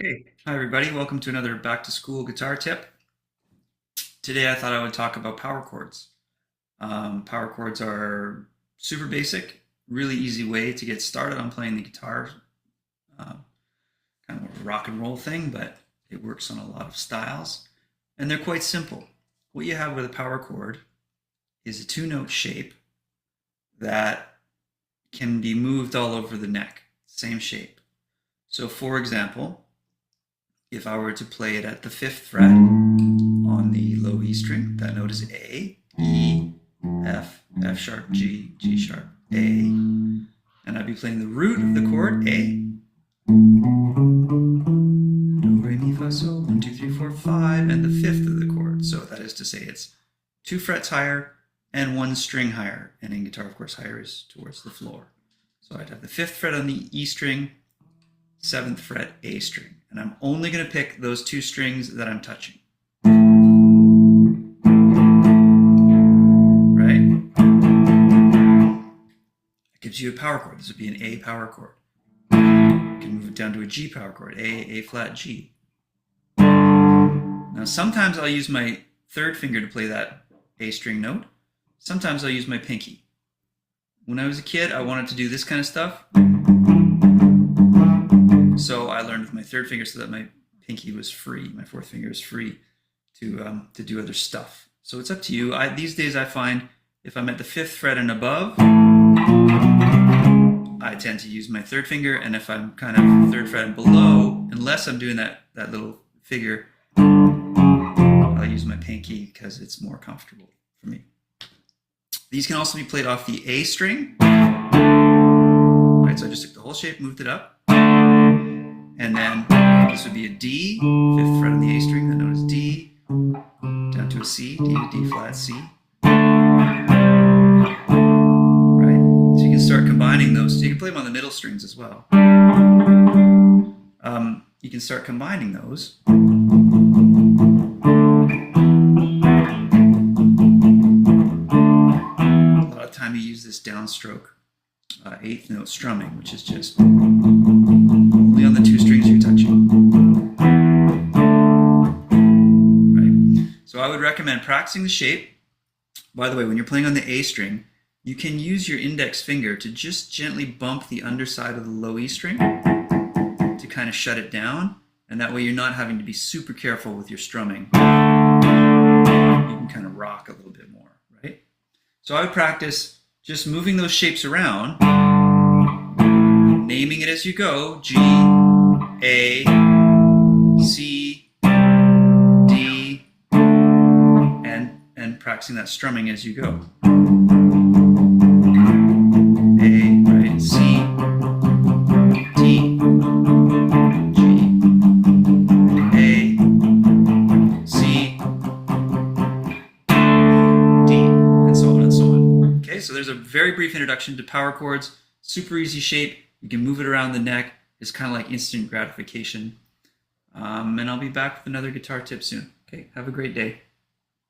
Hey, hi everybody. Welcome to another back to school guitar tip. Today I thought I would talk about power chords. Power chords are super basic, really easy way to get started on playing the guitar. Uh, Kind of a rock and roll thing, but it works on a lot of styles. And they're quite simple. What you have with a power chord is a two-note shape that can be moved all over the neck, same shape. So for example, if I were to play it at the 5th fret on the low E string, that note is A, E, F, F sharp, G, G sharp, A, and I'd be playing the root of the chord, A, Do, Re, Mi, Fa, Sol, 1, 2, 3, 4, 5, and the 5th of the chord. So that is to say it's 2 frets higher and 1 string higher. And in guitar, of course, higher is towards the floor. So I'd have the 5th fret on the E string, 7th fret A string. And I'm only going to pick those 2 strings that I'm touching. Right? That gives you a power chord. This would be an A power chord. You can move it down to a G power chord. A flat, G. Now sometimes I'll use my 3rd finger to play that A string note. Sometimes I'll use my pinky. When I was a kid, I wanted to do this kind of stuff. So I learned with my 3rd finger so that my pinky was free, my 4th finger was free to do other stuff. So it's up to you. These days I find if I'm at the 5th fret and above, I tend to use my 3rd finger, and if I'm kind of 3rd fret and below, unless I'm doing that little figure, I'll use my pinky because it's more comfortable for me. These can also be played off the A string. Right, so I just took the whole shape, moved it up. And then this would be a D, 5th fret on the A string, the note is D, down to a C, D to D flat, C. Right? So you can start combining those. So you can play them on the middle strings as well. You can start combining those. A lot of time you use this downstroke 8th note strumming, which is just only on the 2 strings you're touching. Right? So I would recommend practicing the shape. By the way, when you're playing on the A string, you can use your index finger to just gently bump the underside of the low E string to kind of shut it down, and that way you're not having to be super careful with your strumming. You can kind of rock a little bit more, right? So I would practice just moving those shapes around, naming it as you go, G, A, C, D, and practicing that strumming as you go. A, right, C, D, G, A, C, D, and so on and so on. Okay, so there's a very brief introduction to power chords. Super easy shape. You can move it around the neck. It's kind of like instant gratification. And I'll be back with another guitar tip soon. Okay, have a great day.